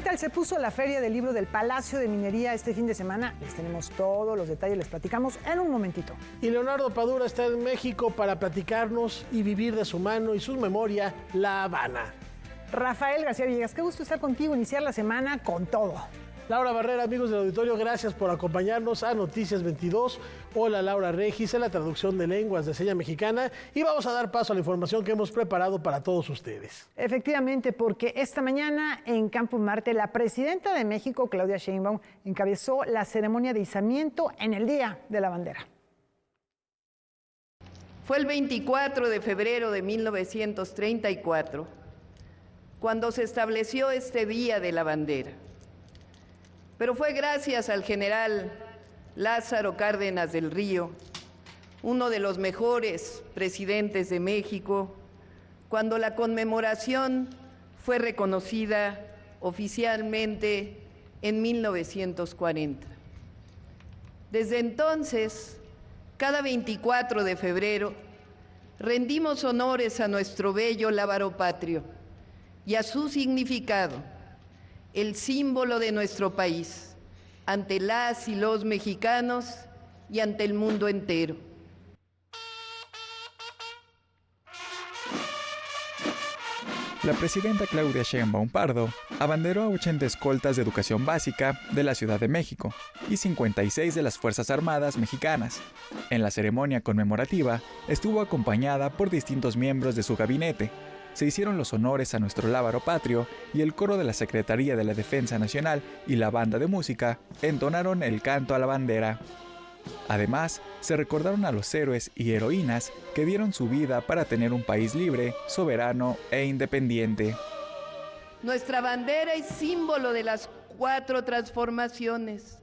tal se puso la Feria del Libro del Palacio de Minería este fin de semana? Les tenemos todos los detalles, les platicamos en un momentito. Y Leonardo Padura está en México para platicarnos y vivir de su mano y su memoria La Habana. Rafael García Villegas, qué gusto estar contigo, iniciar la semana con todo. Laura Barrera, amigos del auditorio, gracias por acompañarnos a Noticias 22. Hola, Laura Regis, en la traducción de lenguas de seña mexicana, y vamos a dar paso a la información que hemos preparado para todos ustedes. Efectivamente, porque esta mañana en Campus Marte, la presidenta de México, Claudia Sheinbaum, encabezó la ceremonia de izamiento en el Día de la Bandera. Fue el 24 de febrero de 1934 cuando se estableció este Día de la Bandera. Pero fue gracias al general Lázaro Cárdenas del Río, uno de los mejores presidentes de México, cuando la conmemoración fue reconocida oficialmente en 1940. Desde entonces, cada 24 de febrero, rendimos honores a nuestro bello lábaro patrio y a su significado, el símbolo de nuestro país, ante las y los mexicanos y ante el mundo entero. La presidenta Claudia Sheinbaum Pardo abanderó a 80 escoltas de educación básica de la Ciudad de México y 56 de las Fuerzas Armadas mexicanas. En la ceremonia conmemorativa estuvo acompañada por distintos miembros de su gabinete. Se hicieron los honores a nuestro lábaro patrio y el coro de la Secretaría de la Defensa Nacional y la banda de música entonaron el canto a la bandera. Además, se recordaron a los héroes y heroínas que dieron su vida para tener un país libre, soberano e independiente. Nuestra bandera es símbolo de las 4 transformaciones,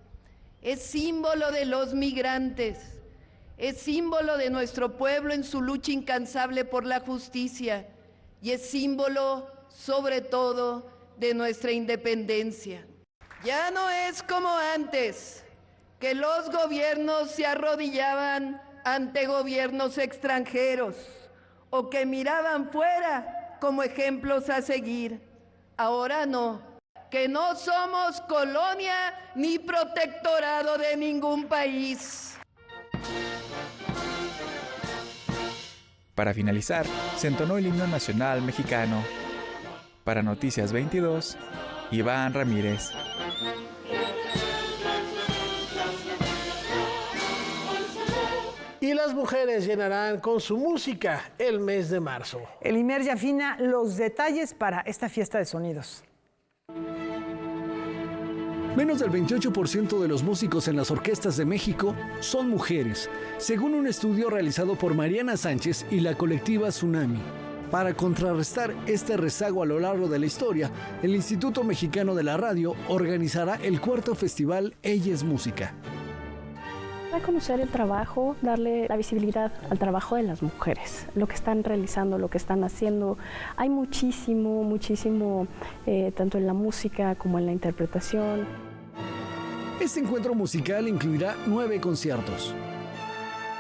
es símbolo de los migrantes, es símbolo de nuestro pueblo en su lucha incansable por la justicia, y es símbolo, sobre todo, de nuestra independencia. Ya no es como antes, que los gobiernos se arrodillaban ante gobiernos extranjeros o que miraban fuera como ejemplos a seguir. Ahora no, que no somos colonia ni protectorado de ningún país. Para finalizar, se entonó el himno nacional mexicano. Para Noticias 22, Iván Ramírez. Y las mujeres llenarán con su música el mes de marzo. El IMER ya afina los detalles para esta fiesta de sonidos. Menos del 28% de los músicos en las orquestas de México son mujeres, según un estudio realizado por Mariana Sánchez y la colectiva Tsunami. Para contrarrestar este rezago a lo largo de la historia, el Instituto Mexicano de la Radio organizará el 4º festival Ella es Música. Reconocer el trabajo, darle la visibilidad al trabajo de las mujeres, lo que están realizando, lo que están haciendo. Hay muchísimo, tanto en la música como en la interpretación. Este encuentro musical incluirá 9 conciertos.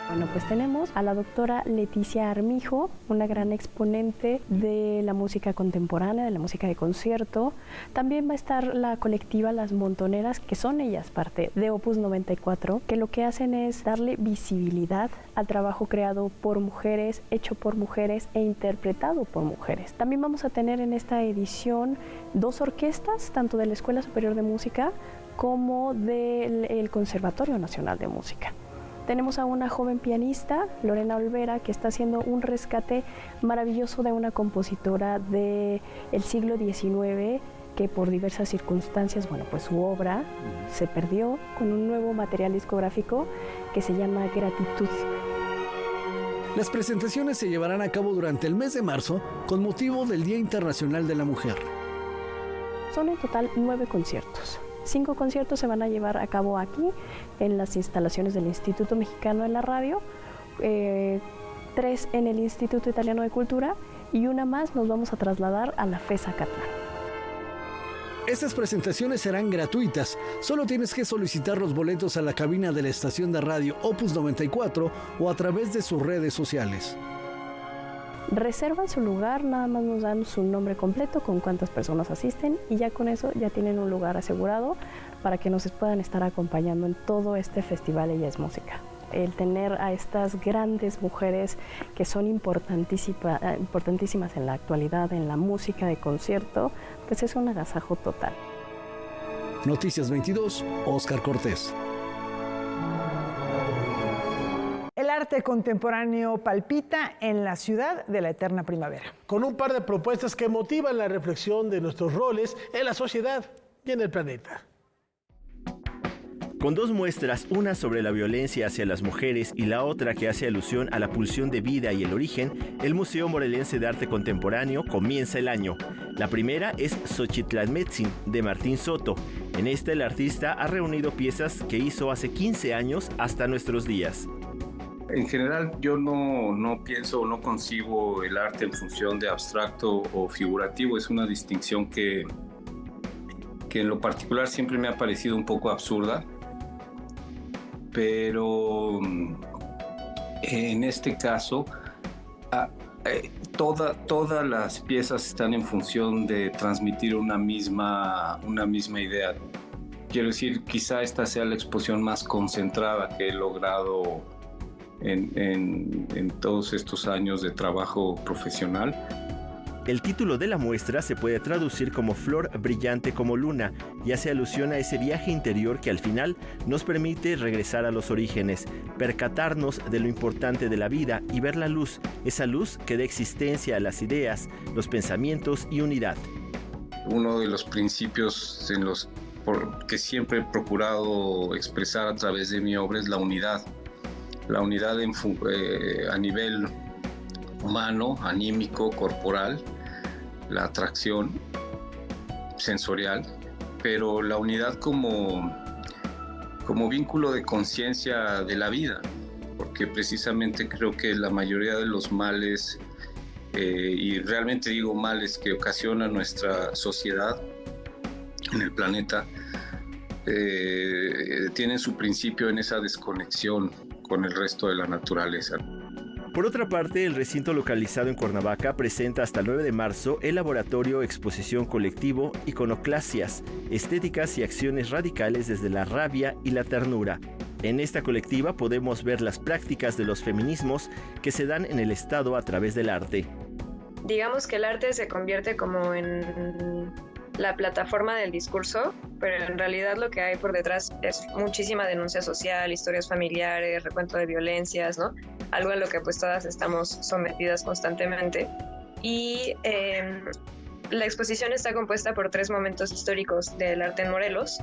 Bueno, pues tenemos a la doctora Leticia Armijo, una gran exponente de la música contemporánea, de la música de concierto. También va a estar la colectiva Las Montoneras, que son ellas parte de Opus 94, que lo que hacen es darle visibilidad al trabajo creado por mujeres, hecho por mujeres e interpretado por mujeres. También vamos a tener en esta edición 2 orquestas, tanto de la Escuela Superior de Música como del Conservatorio Nacional de Música. Tenemos a una joven pianista, Lorena Olvera, que está haciendo un rescate maravilloso de una compositora del siglo XIX que por diversas circunstancias, pues su obra se perdió, con un nuevo material discográfico que se llama Gratitud. Las presentaciones se llevarán a cabo durante el mes de marzo con motivo del Día Internacional de la Mujer. Son en total 9 conciertos. 5 conciertos se van a llevar a cabo aquí, en las instalaciones del Instituto Mexicano de la Radio, 3 en el Instituto Italiano de Cultura y una más nos vamos a trasladar a la FES Acatlán. Estas presentaciones serán gratuitas. Solo tienes que solicitar los boletos a la cabina de la estación de radio Opus 94 o a través de sus redes sociales. reservan su lugar, nada más nos dan su nombre completo, con cuántas personas asisten y ya con eso ya tienen un lugar asegurado para que nos puedan estar acompañando en todo este festival Ella es Música. El tener a estas grandes mujeres que son importantísimas en la actualidad, en la música de concierto, pues es un agasajo total. Noticias 22, Óscar Cortés. El arte contemporáneo palpita en la ciudad de la eterna primavera. Con un par de propuestas que motivan la reflexión de nuestros roles en la sociedad y en el planeta. Con dos muestras, una sobre la violencia hacia las mujeres y la otra que hace alusión a la pulsión de vida y el origen, el Museo Morelense de Arte Contemporáneo comienza el año. La primera es Xochitlametzin, de Martín Soto. En esta el artista ha reunido piezas que hizo hace 15 años hasta nuestros días. En general, yo no pienso o no concibo el arte en función de abstracto o figurativo. Es una distinción que en lo particular siempre me ha parecido un poco absurda. Pero en este caso, todas las piezas están en función de transmitir una misma idea. Quiero decir, quizá esta sea la exposición más concentrada que he logrado en todos estos años de trabajo profesional. El título de la muestra se puede traducir como Flor brillante como luna y hace alusión a ese viaje interior que al final nos permite regresar a los orígenes, percatarnos de lo importante de la vida y ver la luz, esa luz que da existencia a las ideas, los pensamientos y unidad. Uno de los principios que siempre he procurado expresar a través de mi obra es la unidad. La unidad a nivel humano, anímico, corporal, la atracción sensorial, pero la unidad como vínculo de conciencia de la vida, porque precisamente creo que la mayoría de los males, y realmente digo males que ocasiona nuestra sociedad en el planeta, tienen su principio en esa desconexión con el resto de la naturaleza. Por otra parte, el recinto localizado en Cuernavaca presenta hasta el 9 de marzo el laboratorio Exposición Colectivo Iconoclasias, estéticas y acciones radicales desde la rabia y la ternura. En esta colectiva podemos ver las prácticas de los feminismos que se dan en el Estado a través del arte. Digamos que el arte se convierte como en la plataforma del discurso, pero en realidad lo que hay por detrás es muchísima denuncia social, historias familiares, recuento de violencias, ¿no? Algo a lo que pues todas estamos sometidas constantemente. Y la exposición está compuesta por 3 momentos históricos del arte en Morelos.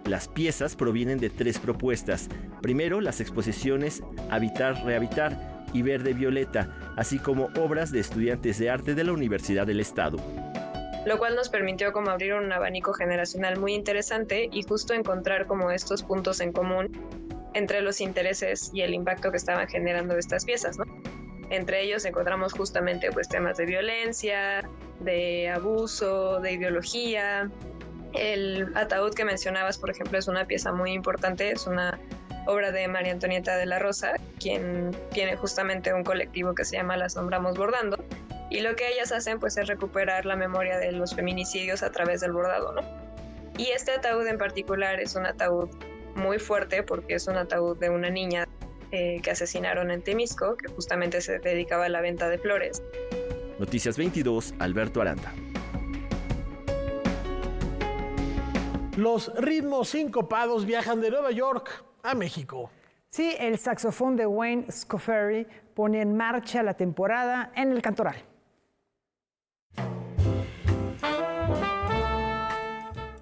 Las piezas provienen de 3 propuestas. Primero, las exposiciones Habitar, Rehabitar y Verde Violeta, así como obras de estudiantes de arte de la Universidad del Estado. Lo cual nos permitió como abrir un abanico generacional muy interesante y justo encontrar como estos puntos en común entre los intereses y el impacto que estaban generando estas piezas, ¿no? Entre ellos encontramos justamente pues temas de violencia, de abuso, de ideología. El ataúd que mencionabas, por ejemplo, es una pieza muy importante, es una obra de María Antonieta de la Rosa, quien tiene justamente un colectivo que se llama Las Nombramos Bordando. Y lo que ellas hacen pues es recuperar la memoria de los feminicidios a través del bordado, ¿no? Y este ataúd en particular es un ataúd muy fuerte porque es un ataúd de una niña que asesinaron en Temisco, que justamente se dedicaba a la venta de flores. Noticias 22, Alberto Aranda. Los ritmos sincopados viajan de Nueva York a México. Sí, el saxofón de Wayne Scofieri pone en marcha la temporada en el Cantoral.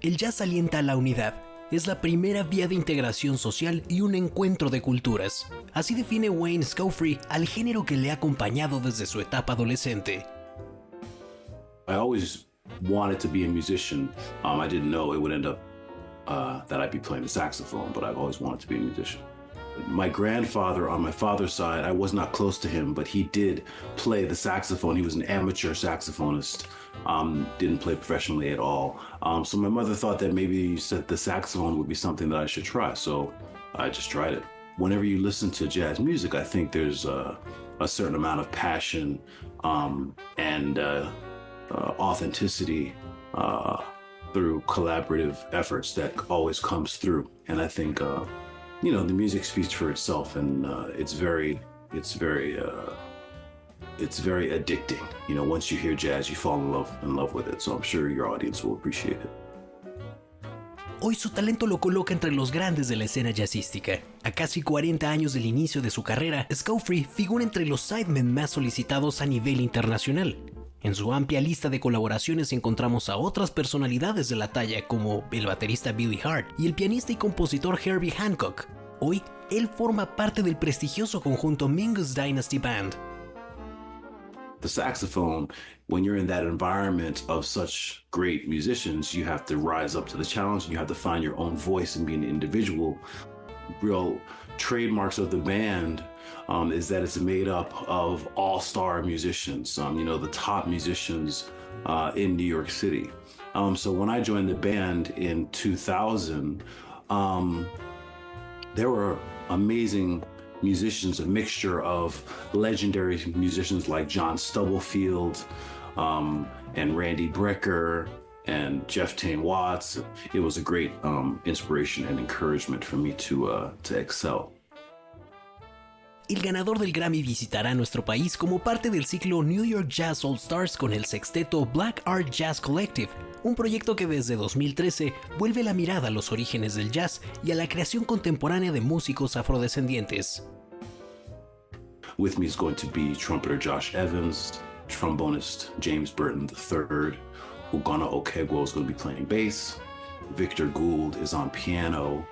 El jazz alienta a la unidad. Es la primera vía de integración social y un encuentro de culturas. Así define Wayne Scofieri al género que le ha acompañado desde su etapa adolescente. I always wanted to be a musician. I didn't know it would end up that I'd be playing the saxophone, but I've always wanted to be a musician. My grandfather, on my father's side, I was not close to him, but he did play the saxophone. He was an amateur saxophonist, didn't play professionally at all. So my mother thought that maybe the saxophone would be something that I should try, so I just tried it. Whenever you listen to jazz music, I think there's a a certain amount of passion and authenticity through collaborative efforts that always comes through. And I think, you know, the music speaks for itself, and it's very addicting. You know, once you hear jazz, you fall in love with it. So I'm sure your audience will appreciate it. Hoy su talento lo coloca entre los grandes de la escena jazzística. A casi 40 años del inicio de su carrera, Scauffrey figura entre los sidemen más solicitados a nivel internacional. En su amplia lista de colaboraciones encontramos a otras personalidades de la talla como el baterista Billy Hart y el pianista y compositor Herbie Hancock. Hoy, él forma parte del prestigioso conjunto Mingus Dynasty Band. The saxophone, when you're in that environment of such great musicians, you have to rise up to the challenge and you have to find your own voice and be an individual. Real trademarks of the band is that it's made up of all-star musicians, you know, the top musicians in New York City. So when I joined the band in 2000, there were amazing musicians, a mixture of legendary musicians like John Stubblefield and Randy Brecker and Jeff Tain Watts. It was a great inspiration and encouragement for me to excel. El ganador del Grammy visitará nuestro país como parte del ciclo New York Jazz All Stars con el sexteto Black Art Jazz Collective, un proyecto que desde 2013 vuelve la mirada a los orígenes del jazz y a la creación contemporánea de músicos afrodescendientes. With me is going to be trumpeter Josh Evans, trombonist James Burton III, Ugonna Okegwo is going to be playing bass, Victor Gould is on piano,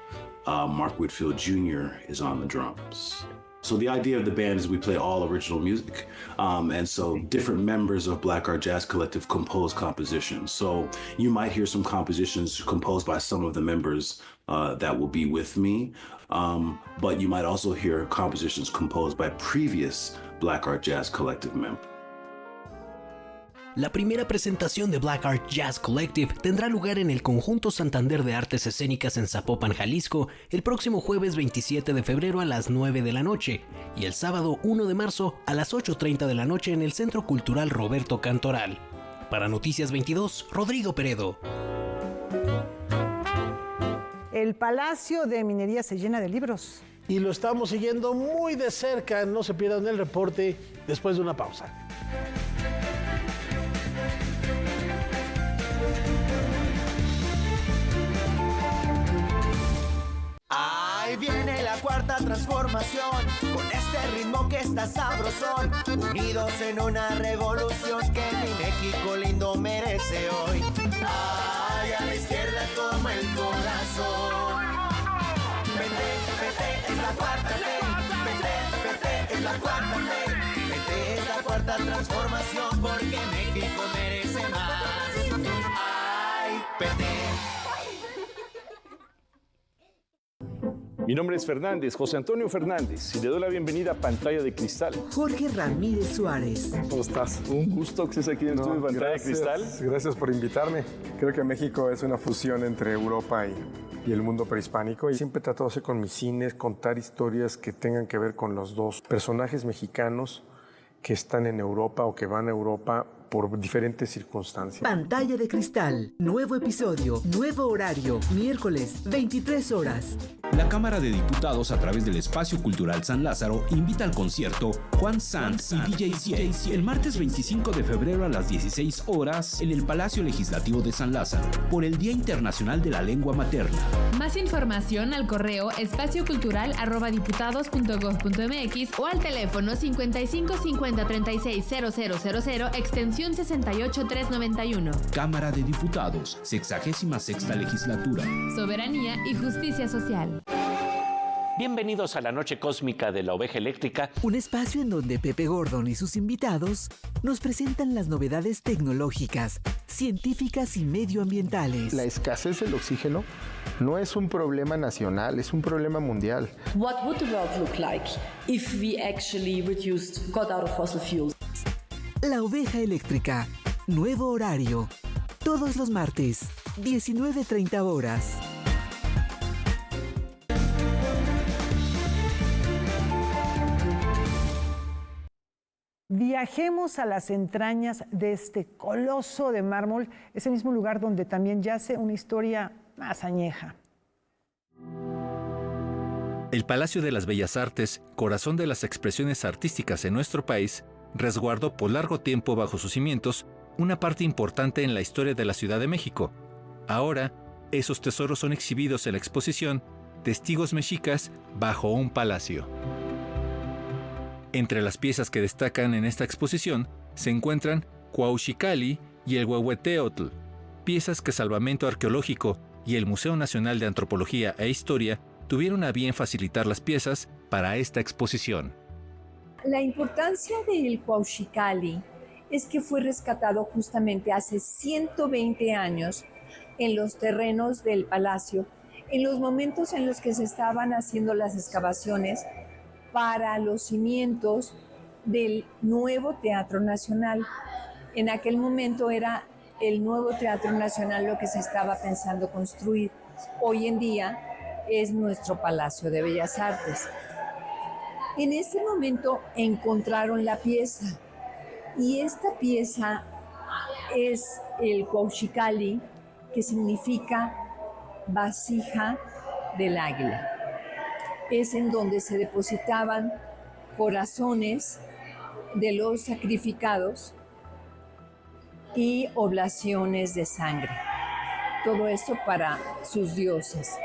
Mark Whitfield Jr. is on the drums. So the idea of the band is we play all original music. And so different members of Black Art Jazz Collective compose compositions. So you might hear some compositions composed by some of the members that will be with me. But you might also hear compositions composed by previous Black Art Jazz Collective members. La primera presentación de Black Art Jazz Collective tendrá lugar en el Conjunto Santander de Artes Escénicas en Zapopan, Jalisco, el próximo jueves 27 de febrero a las 9 de la noche y el sábado 1 de marzo a las 8:30 de la noche en el Centro Cultural Roberto Cantoral. Para Noticias 22, Rodrigo Peredo. El Palacio de Minería se llena de libros. Y lo estamos siguiendo muy de cerca. No se pierdan el reporte después de una pausa. Ahí viene la cuarta transformación, con este ritmo que está sabrosón, unidos en una revolución que mi México lindo merece hoy. Ay, a la izquierda toma el corazón. PT es la cuarta ley, PT es la cuarta ley, PT es la cuarta transformación porque México merece más. Ay, PT. Mi nombre es Fernández, José Antonio Fernández, y le doy la bienvenida a Pantalla de Cristal. Jorge Ramírez Suárez. ¿Cómo estás? Un gusto que estés aquí en el estudio de Pantalla de Cristal. Gracias por invitarme. Creo que México es una fusión entre Europa y el mundo prehispánico. Y siempre trato de hacer con mis cines, contar historias que tengan que ver con los dos personajes mexicanos que están en Europa o que van a Europa por diferentes circunstancias. Pantalla de Cristal, nuevo episodio, nuevo horario, miércoles, 23 horas. La Cámara de Diputados, a través del Espacio Cultural San Lázaro, invita al concierto Juan Sanz y DJ Ciel el martes 25 de febrero a las 16 horas en el Palacio Legislativo de San Lázaro, por el Día Internacional de la Lengua Materna. Más información al correo espaciocultural@diputados.gov.mx o al teléfono 55 50 36 0000 extensión 68391. Cámara de Diputados, 66ª Legislatura. Soberanía y justicia social. Bienvenidos a la Noche Cósmica de la Oveja Eléctrica. Un espacio en donde Pepe Gordon y sus invitados nos presentan las novedades tecnológicas, científicas y medioambientales. La escasez del oxígeno no es un problema nacional, es un problema mundial. What would the world look like if we actually got out of fossil fuels? La Oveja Eléctrica, nuevo horario, todos los martes, 19:30 horas. Viajemos a las entrañas de este coloso de mármol, ese mismo lugar donde también yace una historia más añeja. El Palacio de las Bellas Artes, corazón de las expresiones artísticas en nuestro país, resguardó por largo tiempo bajo sus cimientos una parte importante en la historia de la Ciudad de México. Ahora, esos tesoros son exhibidos en la exposición Testigos Mexicas bajo un palacio. Entre las piezas que destacan en esta exposición se encuentran Cuauhxicalli y el Huehueteotl, piezas que Salvamento Arqueológico y el Museo Nacional de Antropología e Historia tuvieron a bien facilitar las piezas para esta exposición. La importancia del Cuauhxicalli es que fue rescatado justamente hace 120 años en los terrenos del palacio, en los momentos en los que se estaban haciendo las excavaciones para los cimientos del nuevo Teatro Nacional. En aquel momento era el nuevo Teatro Nacional lo que se estaba pensando construir. Hoy en día es nuestro Palacio de Bellas Artes. En ese momento encontraron la pieza y esta pieza es el Cuauhxicalli, que significa vasija del águila. Es en donde se depositaban corazones de los sacrificados y oblaciones de sangre. Todo esto para sus dioses.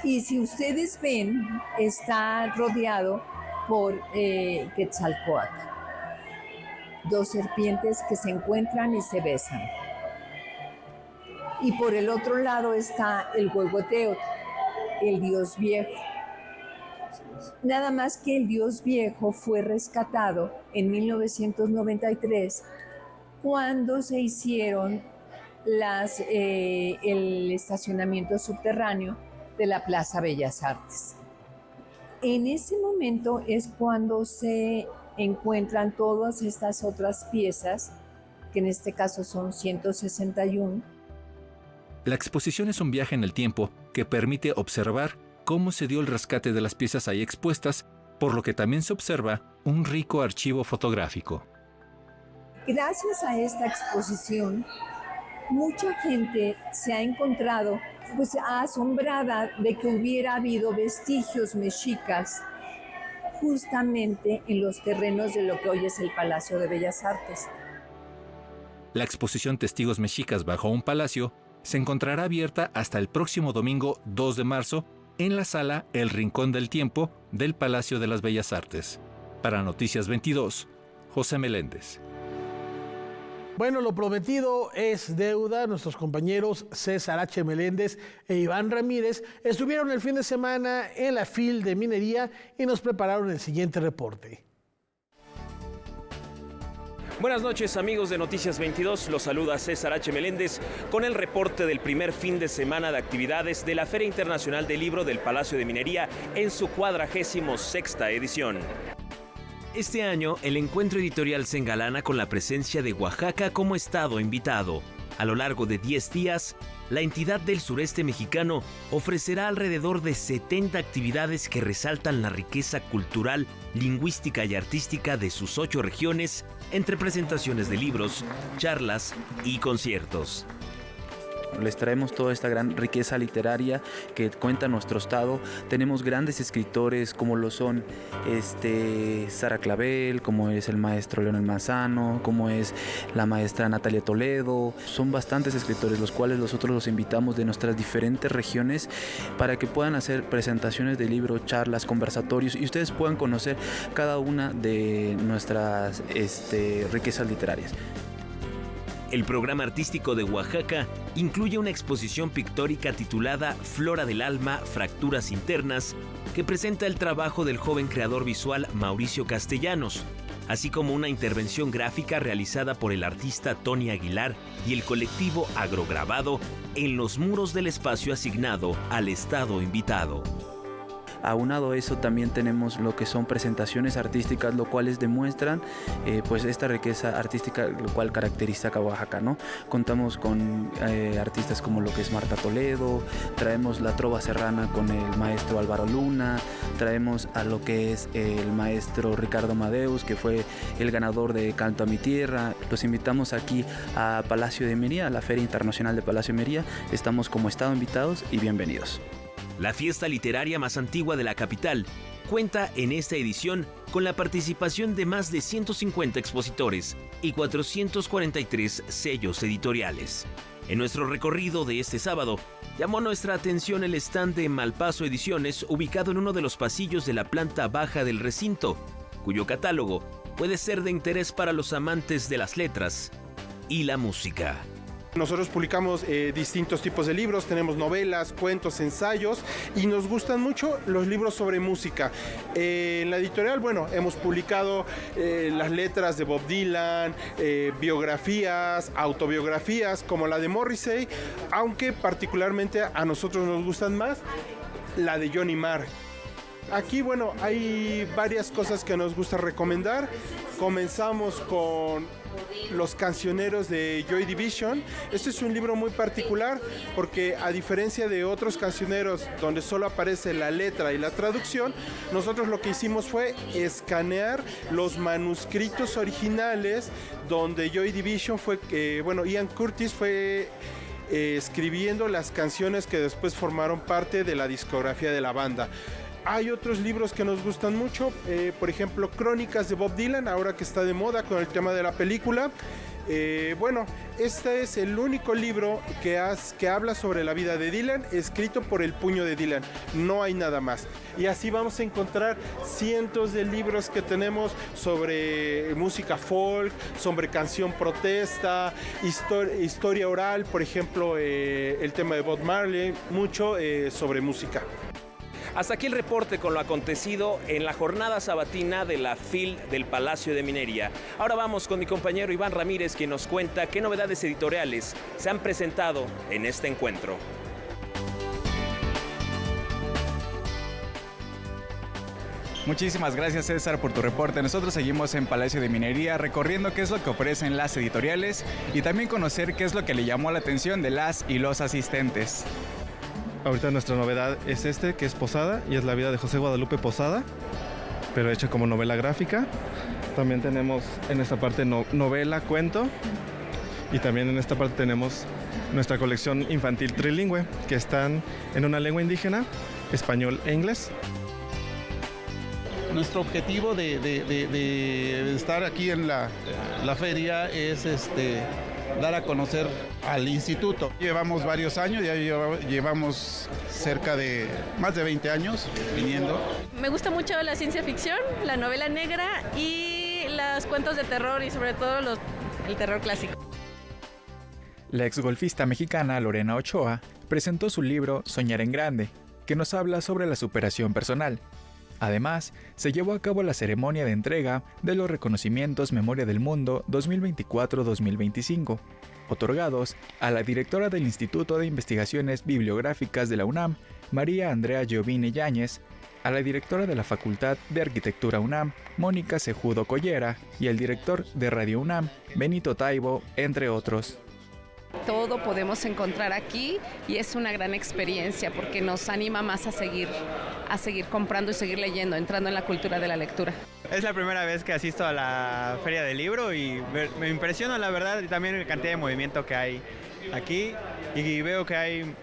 Y si ustedes ven, está rodeado por Quetzalcóatl. Dos serpientes que se encuentran y se besan. Y por el otro lado está el Huehueteotl, el dios viejo. Nada más que el dios viejo fue rescatado en 1993 cuando se hicieron el estacionamiento subterráneo de la Plaza Bellas Artes. En ese momento es cuando se encuentran todas estas otras piezas, que en este caso son 161. La exposición es un viaje en el tiempo que permite observar cómo se dio el rescate de las piezas ahí expuestas, por lo que también se observa un rico archivo fotográfico. Gracias a esta exposición, mucha gente se ha encontrado asombrada de que hubiera habido vestigios mexicas justamente en los terrenos de lo que hoy es el Palacio de Bellas Artes. La exposición Testigos Mexicas bajo un palacio se encontrará abierta hasta el próximo domingo 2 de marzo en la sala El Rincón del Tiempo del Palacio de las Bellas Artes. Para Noticias 22, José Meléndez. Bueno, lo prometido es deuda. Nuestros compañeros César H. Meléndez e Iván Ramírez estuvieron el fin de semana en la FIL de Minería y nos prepararon el siguiente reporte. Buenas noches, amigos de Noticias 22. Los saluda César H. Meléndez con el reporte del primer fin de semana de actividades de la Feria Internacional del Libro del Palacio de Minería en su 46ª edición. Este año, el encuentro editorial se engalana con la presencia de Oaxaca como estado invitado. A lo largo de 10 días, la entidad del sureste mexicano ofrecerá alrededor de 70 actividades que resaltan la riqueza cultural, lingüística y artística de sus 8 regiones, entre presentaciones de libros, charlas y conciertos. Les traemos toda esta gran riqueza literaria que cuenta nuestro estado. Tenemos grandes escritores como lo son Sara Clavel, como es el maestro Leonel Manzano, como es la maestra Natalia Toledo. Son bastantes escritores los cuales nosotros los invitamos de nuestras diferentes regiones para que puedan hacer presentaciones de libros, charlas, conversatorios y ustedes puedan conocer cada una de nuestras riquezas literarias. El programa artístico de Oaxaca incluye una exposición pictórica titulada Flora del Alma, Fracturas Internas, que presenta el trabajo del joven creador visual Mauricio Castellanos, así como una intervención gráfica realizada por el artista Tony Aguilar y el colectivo Agrograbado en los muros del espacio asignado al estado invitado. Aunado a eso también tenemos lo que son presentaciones artísticas, lo cuales demuestran pues esta riqueza artística, lo cual caracteriza a Oaxaca, ¿no? Contamos con artistas como lo que es Marta Toledo, traemos la trova serrana con el maestro Álvaro Luna, traemos a lo que es el maestro Ricardo Madeus, que fue el ganador de Canto a mi Tierra. Los invitamos aquí a Palacio de Minería, a la Feria Internacional de Palacio de Minería. Estamos como estado invitados y bienvenidos. La fiesta literaria más antigua de la capital cuenta en esta edición con la participación de más de 150 expositores y 443 sellos editoriales. En nuestro recorrido de este sábado, llamó nuestra atención el stand de Malpaso Ediciones, ubicado en uno de los pasillos de la planta baja del recinto, cuyo catálogo puede ser de interés para los amantes de las letras y la música. Nosotros publicamos distintos tipos de libros, tenemos novelas, cuentos, ensayos y nos gustan mucho los libros sobre música. En la editorial, bueno, hemos publicado las letras de Bob Dylan, biografías, autobiografías como la de Morrissey, aunque particularmente a nosotros nos gustan más la de Johnny Marr. Aquí, bueno, hay varias cosas que nos gusta recomendar. Comenzamos con Los cancioneros de Joy Division. Este es un libro muy particular porque, a diferencia de otros cancioneros donde solo aparece la letra y la traducción, nosotros lo que hicimos fue escanear los manuscritos originales donde Joy Division fue, Ian Curtis fue escribiendo las canciones que después formaron parte de la discografía de la banda. Hay otros libros que nos gustan mucho, por ejemplo, Crónicas de Bob Dylan, ahora que está de moda con el tema de la película. Este es el único libro que habla sobre la vida de Dylan, escrito por el puño de Dylan. No hay nada más. Y así vamos a encontrar cientos de libros que tenemos sobre música folk, sobre canción protesta, historia oral, por ejemplo, el tema de Bob Marley, mucho sobre música. Hasta aquí el reporte con lo acontecido en la jornada sabatina de la FIL del Palacio de Minería. Ahora vamos con mi compañero Iván Ramírez, quien nos cuenta qué novedades editoriales se han presentado en este encuentro. Muchísimas gracias, César, por tu reporte. Nosotros seguimos en Palacio de Minería recorriendo qué es lo que ofrecen las editoriales y también conocer qué es lo que le llamó la atención de las y los asistentes. Ahorita nuestra novedad es que es Posada, y es la vida de José Guadalupe Posada, pero hecha como novela gráfica. También tenemos en esta parte novela, cuento, y también en esta parte tenemos nuestra colección infantil trilingüe, que están en una lengua indígena, español e inglés. Nuestro objetivo de estar aquí en la feria es dar a conocer al instituto. Llevamos varios años, ya llevamos cerca de más de 20 años viniendo. Me gusta mucho la ciencia ficción, la novela negra y los cuentos de terror, y sobre todo el terror clásico. La exgolfista mexicana Lorena Ochoa presentó su libro Soñar en Grande, que nos habla sobre la superación personal. Además, se llevó a cabo la ceremonia de entrega de los reconocimientos Memoria del Mundo 2024-2025, otorgados a la directora del Instituto de Investigaciones Bibliográficas de la UNAM, María Andrea Giovine Yáñez, a la directora de la Facultad de Arquitectura UNAM, Mónica Cejudo Collera, y el director de Radio UNAM, Benito Taibo, entre otros. Todo podemos encontrar aquí y es una gran experiencia porque nos anima más a seguir comprando y seguir leyendo, entrando en la cultura de la lectura. Es la primera vez que asisto a la Feria del Libro y me impresiona, la verdad, y también la cantidad de movimiento que hay aquí, y veo que hay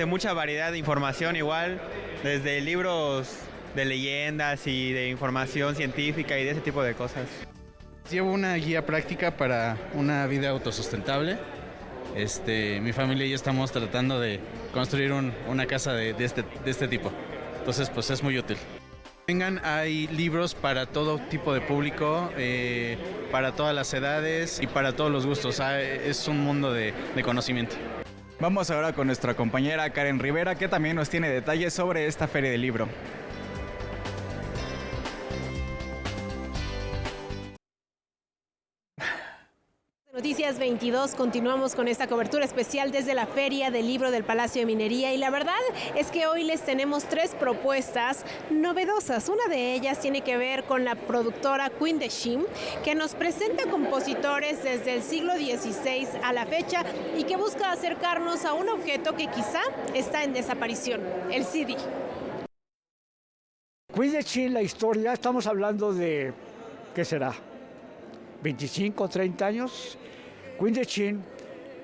mucha variedad de información igual, desde libros de leyendas y de información científica y de ese tipo de cosas. Llevo una guía práctica para una vida autosustentable. Mi familia y yo estamos tratando de construir una casa de este tipo. Entonces, pues es muy útil. Vengan, hay libros para todo tipo de público, para todas las edades y para todos los gustos. Es un mundo de conocimiento. Vamos ahora con nuestra compañera Karen Rivera, que también nos tiene detalles sobre esta feria del libro. Noticias 22, continuamos con esta cobertura especial desde la Feria del Libro del Palacio de Minería y la verdad es que hoy les tenemos 3 propuestas novedosas. Una de ellas tiene que ver con la productora Queen de Shin, que nos presenta compositores desde el siglo XVI a la fecha y que busca acercarnos a un objeto que quizá está en desaparición, el CD. Queen de Shin, la historia, estamos hablando de, ¿qué será? 25, 30 años. Queen de Shin,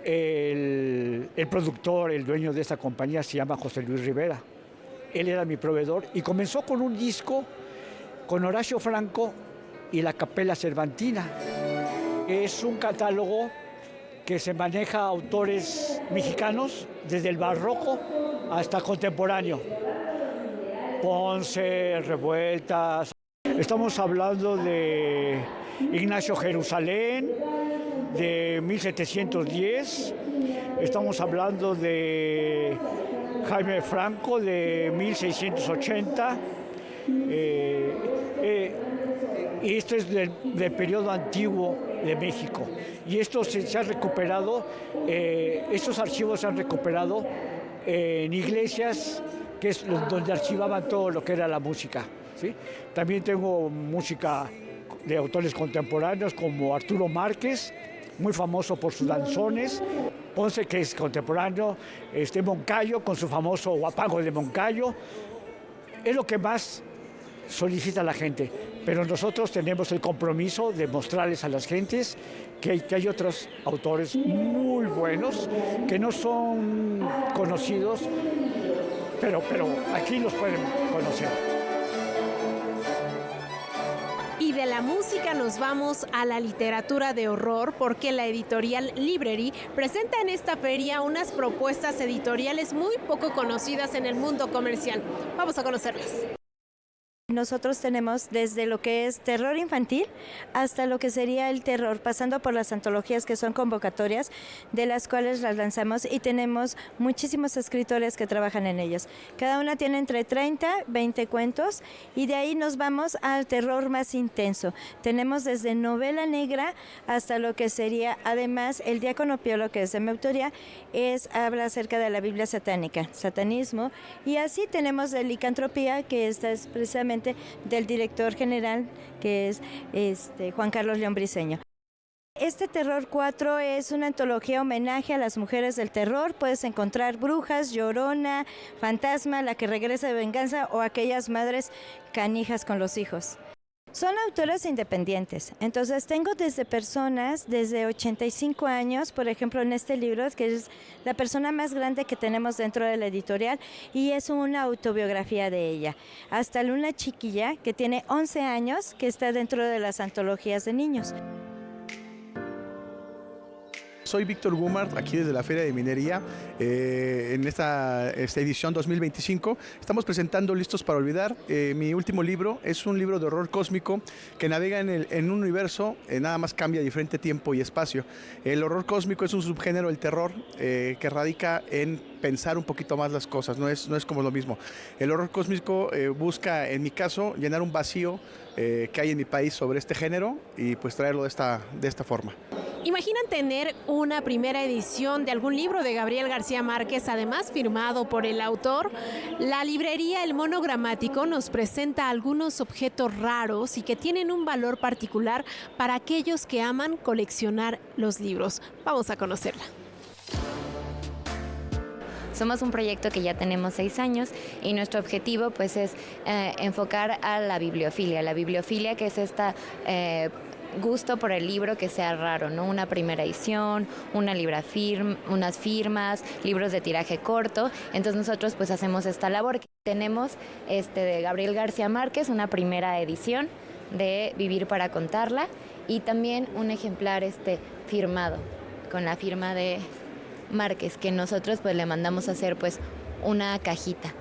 el productor, el dueño de esta compañía se llama José Luis Rivera. Él era mi proveedor y comenzó con un disco con Horacio Franco y la Capella Cervantina. Es un catálogo que se maneja a autores mexicanos desde el barroco hasta contemporáneo. Ponce, Revueltas. Estamos hablando de Ignacio Jerusalén, de 1710. Estamos hablando de Jaime Franco, de 1680. Y esto es del periodo antiguo de México. Y esto se ha recuperado, estos archivos se han recuperado en iglesias, que es donde archivaban todo lo que era la música, ¿sí? También tengo música de autores contemporáneos como Arturo Márquez, muy famoso por sus danzones, Ponce, que es contemporáneo, Moncayo con su famoso Huapango de Moncayo. Es lo que más solicita la gente, pero nosotros tenemos el compromiso de mostrarles a las gentes que hay otros autores muy buenos que no son conocidos, pero aquí los pueden conocer. Y de la música nos vamos a la literatura de horror porque la editorial Library presenta en esta feria unas propuestas editoriales muy poco conocidas en el mundo comercial. Vamos a conocerlas. Nosotros tenemos desde lo que es terror infantil hasta lo que sería el terror, pasando por las antologías que son convocatorias, de las cuales las lanzamos y tenemos muchísimos escritores que trabajan en ellas. Cada una tiene entre 30, 20 cuentos y de ahí nos vamos al terror más intenso. Tenemos desde novela negra hasta lo que sería, además, El Diácono Piolo, que es de mi autoría, habla acerca de la Biblia satánica, satanismo, y así tenemos de licantropía, que esta es precisamente del director general, que es Juan Carlos León Briceño. Este Terror 4 es una antología homenaje a las mujeres del terror. Puedes encontrar brujas, Llorona, Fantasma, La que regresa de venganza o aquellas madres canijas con los hijos. Son autoras independientes, entonces tengo desde personas desde 85 años, por ejemplo en este libro, que es la persona más grande que tenemos dentro de la editorial y es una autobiografía de ella, hasta una chiquilla que tiene 11 años que está dentro de las antologías de niños. Soy Víctor Gumart, aquí desde la Feria de Minería. En esta edición 2025 estamos presentando Listos para Olvidar. Mi último libro es un libro de horror cósmico que navega en un universo, nada más cambia diferente tiempo y espacio. El horror cósmico es un subgénero del terror que radica en pensar un poquito más las cosas, no es como lo mismo. El horror cósmico busca, en mi caso, llenar un vacío que hay en mi país sobre este género y pues traerlo de esta forma. ¿Imaginan tener una primera edición de algún libro de Gabriel García Márquez, además firmado por el autor? La librería El Mono Gramático nos presenta algunos objetos raros y que tienen un valor particular para aquellos que aman coleccionar los libros. Vamos a conocerla. Somos un proyecto que ya tenemos 6 años y nuestro objetivo pues es enfocar a la bibliofilia que es esta gusto por el libro que sea raro, ¿no? Una primera edición, unas firmas, libros de tiraje corto. Entonces nosotros pues hacemos esta labor. Tenemos de Gabriel García Márquez, una primera edición de Vivir para contarla y también un ejemplar firmado con la firma de Márquez, que nosotros pues le mandamos a hacer pues una cajita.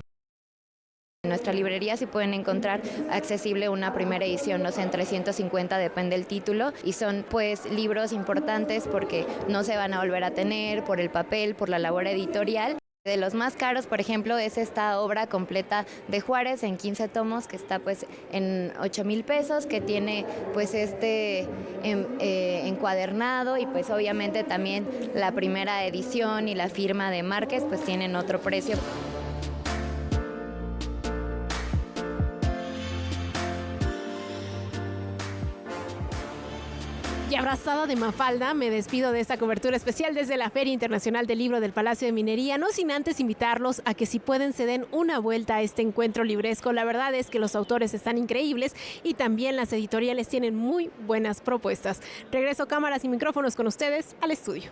En nuestra librería sí pueden encontrar accesible una primera edición, no sé, en 350, depende del título, y son pues libros importantes porque no se van a volver a tener por el papel, por la labor editorial. De los más caros, por ejemplo, es esta obra completa de Juárez en 15 tomos, que está pues en 8,000 pesos, que tiene pues encuadernado, y pues obviamente también la primera edición y la firma de Márquez pues tienen otro precio. Y abrazada de Mafalda, me despido de esta cobertura especial desde la Feria Internacional del Libro del Palacio de Minería, no sin antes invitarlos a que si pueden se den una vuelta a este encuentro libresco. La verdad es que los autores están increíbles y también las editoriales tienen muy buenas propuestas. Regreso cámaras y micrófonos con ustedes al estudio.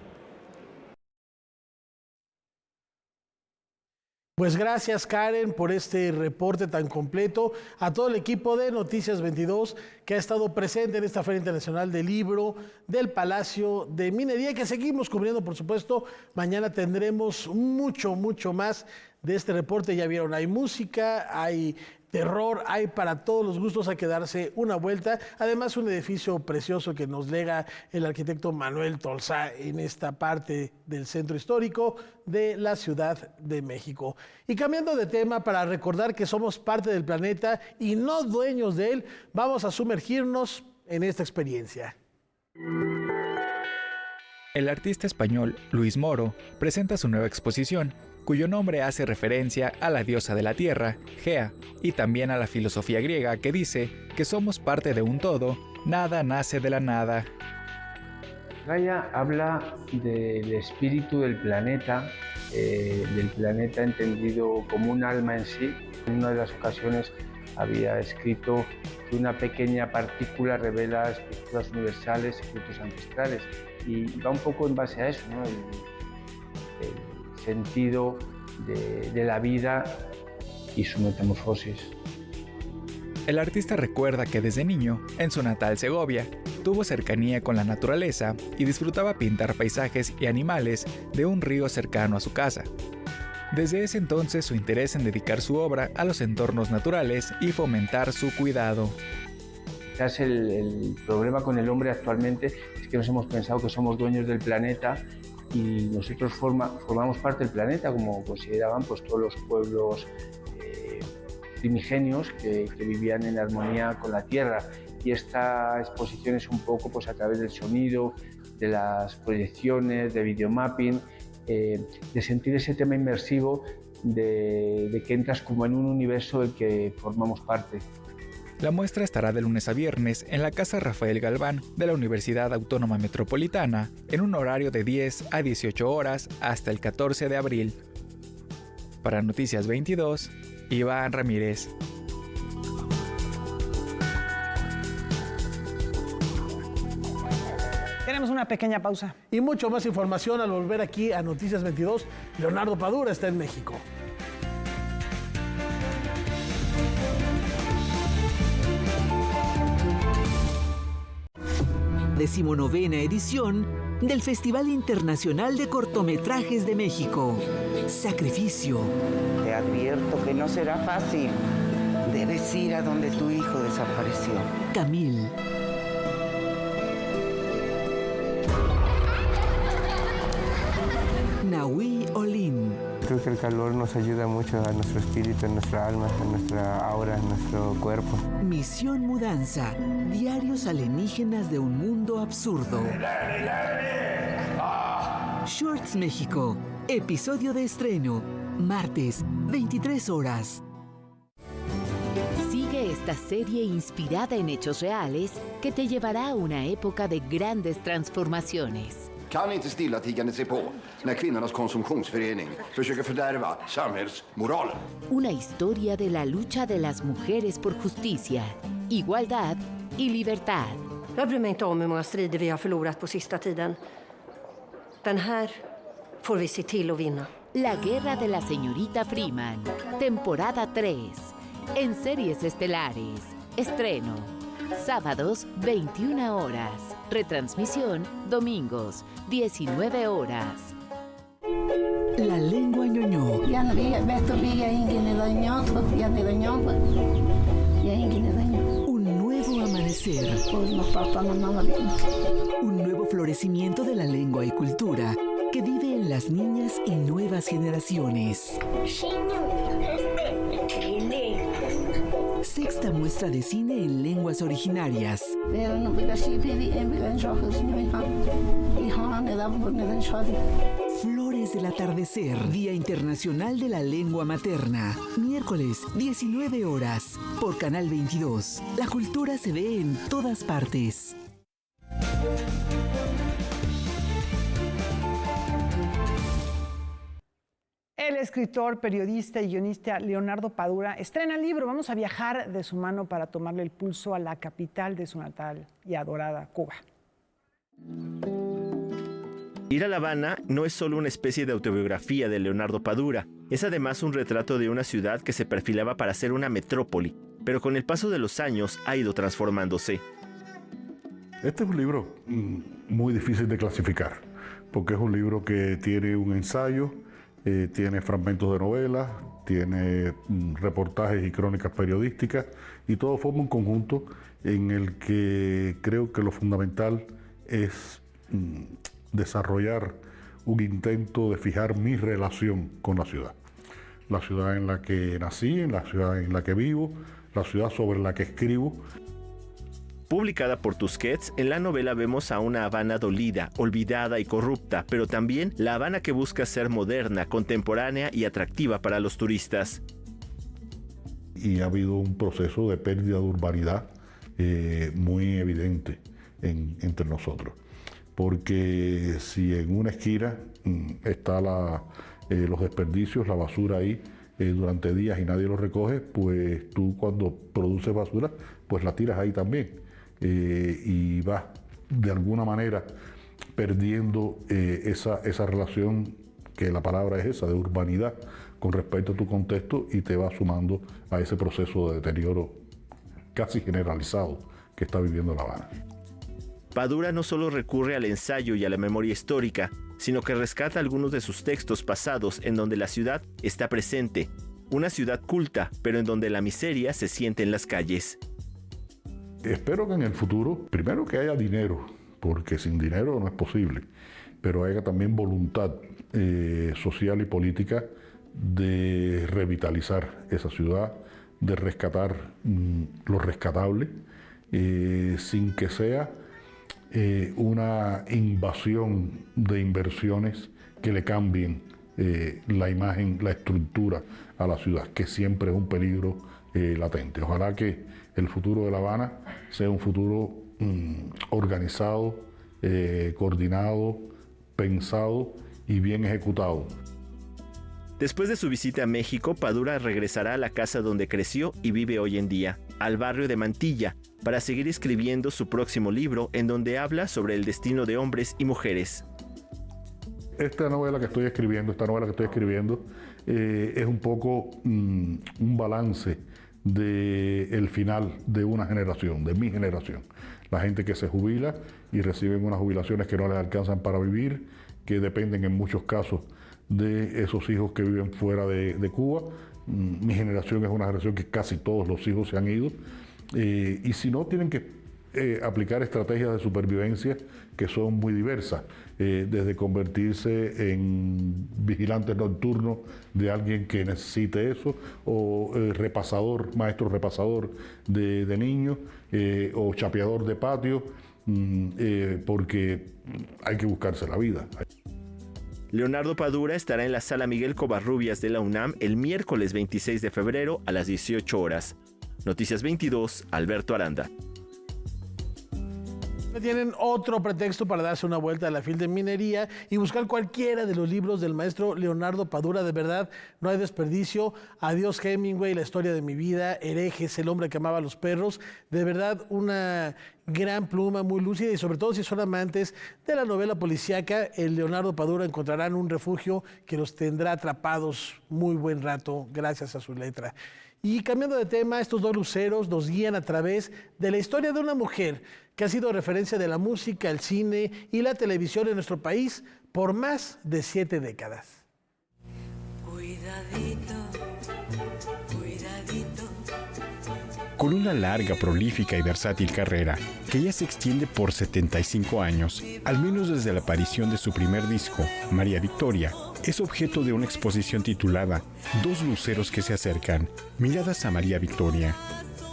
Pues gracias, Karen, por este reporte tan completo, a todo el equipo de Noticias 22 que ha estado presente en esta Feria Internacional del Libro del Palacio de Minería, que seguimos cubriendo, por supuesto. Mañana tendremos mucho más de este reporte. Ya vieron, hay música, hay terror, hay para todos los gustos, a que darse una vuelta. Además, un edificio precioso que nos lega el arquitecto Manuel Tolsá en esta parte del centro histórico de la Ciudad de México. Y cambiando de tema, para recordar que somos parte del planeta y no dueños de él, vamos a sumergirnos en esta experiencia. El artista español Luis Moro presenta su nueva exposición, cuyo nombre hace referencia a la diosa de la tierra, Gea, y también a la filosofía griega que dice que somos parte de un todo, nada nace de la nada. Gaia habla del espíritu del planeta entendido como un alma en sí. En una de las ocasiones había escrito que una pequeña partícula revela estructuras universales y frutos ancestrales, y va un poco en base a eso, ¿no? El sentido de la vida y su metamorfosis. El artista recuerda que desde niño, en su natal Segovia, tuvo cercanía con la naturaleza y disfrutaba pintar paisajes y animales de un río cercano a su casa. Desde ese entonces, su interés en dedicar su obra a los entornos naturales y fomentar su cuidado. Quizás el problema con el hombre actualmente es que nos hemos pensado que somos dueños del planeta, y nosotros formamos parte del planeta, como consideraban pues todos los pueblos primigenios que vivían en armonía con la tierra. Y esta exposición es un poco pues a través del sonido, de las proyecciones, de videomapping, de sentir ese tema inmersivo, de que entras como en un universo del que formamos parte. La muestra estará de lunes a viernes en la Casa Rafael Galván de la Universidad Autónoma Metropolitana, en un horario de 10 a 18 horas hasta el 14 de abril. Para Noticias 22, Iván Ramírez. Tenemos una pequeña pausa. Y mucho más información al volver aquí a Noticias 22. Leonardo Padura está en México. 19ª edición del Festival Internacional de Cortometrajes de México. Sacrificio. Te advierto que no será fácil. Debes ir a donde tu hijo desapareció. Camil. Nahui Olin. Creo que el calor nos ayuda mucho a nuestro espíritu, a nuestra alma, a nuestra aura, a nuestro cuerpo. Misión Mudanza. Diarios alienígenas de un mundo absurdo. Shorts México. Episodio de estreno. Martes, 23 horas. Sigue esta serie inspirada en hechos reales que te llevará a una época de grandes transformaciones. Kan inte stillatigande se på när kvinnornas konsumtionsförening försöker fördärva samhällsmoralen. Una historia de la lucha de las mujeres por justicia, igualdad y libertad. Jag bryr mig inte om hur många strider vi har förlorat på sista tiden. Den här får vi se till att vinna. La guerra de la señorita Freeman, temporada 3, en series estelares. Estreno, sábados 21 horas. Retransmisión, domingos, 19 horas. La lengua ñoñó. Un nuevo amanecer. Un nuevo florecimiento de la lengua y cultura que vive en en las niñas y nuevas generaciones. Sexta muestra de cine en lenguas originarias. Flores del atardecer, Día Internacional de la Lengua Materna. Miércoles, 19 horas, por Canal 22. La cultura se ve en todas partes. El escritor, periodista y guionista Leonardo Padura estrena el libro. Vamos a viajar de su mano para tomarle el pulso a la capital de su natal y adorada Cuba. Ir a La Habana no es solo una especie de autobiografía de Leonardo Padura, es además un retrato de una ciudad que se perfilaba para ser una metrópoli, pero con el paso de los años ha ido transformándose. Este es un libro muy difícil de clasificar, porque es un libro que tiene un ensayo, tiene fragmentos de novelas, tiene reportajes y crónicas periodísticas, y todo forma un conjunto en el que creo que lo fundamental es desarrollar un intento de fijar mi relación con la ciudad en la que nací, en la ciudad en la que vivo, la ciudad sobre la que escribo. Publicada por Tusquets, en la novela vemos a una Habana dolida, olvidada y corrupta, pero también la Habana que busca ser moderna, contemporánea y atractiva para los turistas. Y ha habido un proceso de pérdida de urbanidad muy evidente entre nosotros. Porque si en una esquina está los desperdicios, la basura ahí durante días y nadie lo recoge, pues tú cuando produces basura, pues la tiras ahí también. Y vas de alguna manera perdiendo esa relación, que la palabra es esa, de urbanidad con respecto a tu contexto, y te vas sumando a ese proceso de deterioro casi generalizado que está viviendo La Habana. Padura no solo recurre al ensayo y a la memoria histórica, sino que rescata algunos de sus textos pasados en donde la ciudad está presente, una ciudad culta, pero en donde la miseria se siente en las calles. Espero que en el futuro, primero que haya dinero, porque sin dinero no es posible, pero haya también voluntad social y política de revitalizar esa ciudad, de rescatar lo rescatable, sin que sea una invasión de inversiones que le cambien la imagen, la estructura a la ciudad, que siempre es un peligro latente. Ojalá que el futuro de La Habana sea un futuro organizado, coordinado, pensado y bien ejecutado. Después de su visita a México, Padura regresará a la casa donde creció y vive hoy en día, al barrio de Mantilla, para seguir escribiendo su próximo libro, en donde habla sobre el destino de hombres y mujeres. Esta novela que estoy escribiendo es un poco un balance del final de una generación, de mi generación. La gente que se jubila y reciben unas jubilaciones que no les alcanzan para vivir, que dependen en muchos casos de esos hijos que viven fuera de Cuba. Mi generación es una generación que casi todos los hijos se han ido, y si no, tienen que aplicar estrategias de supervivencia que son muy diversas, desde convertirse en vigilante nocturno de alguien que necesite eso, o maestro repasador de niños, o chapeador de patio, porque hay que buscarse la vida. Leonardo Padura estará en la Sala Miguel Covarrubias de la UNAM el miércoles 26 de febrero a las 18 horas. Noticias 22, Alberto Aranda. Tienen otro pretexto para darse una vuelta a la FIL de Minería y buscar cualquiera de los libros del maestro Leonardo Padura. De verdad, no hay desperdicio. Adiós Hemingway, La historia de mi vida, Herejes, El hombre que amaba a los perros. De verdad, una gran pluma, muy lúcida, y sobre todo si son amantes de la novela policíaca, el Leonardo Padura encontrarán un refugio que los tendrá atrapados muy buen rato gracias a su letra. Y cambiando de tema, estos dos luceros nos guían a través de la historia de una mujer que ha sido referencia de la música, el cine y la televisión en nuestro país por más de 7 décadas. Cuidadito, cuidadito. Con una larga, prolífica y versátil carrera, que ya se extiende por 75 años, al menos desde la aparición de su primer disco, María Victoria, es objeto de una exposición titulada Dos luceros que se acercan, miradas a María Victoria.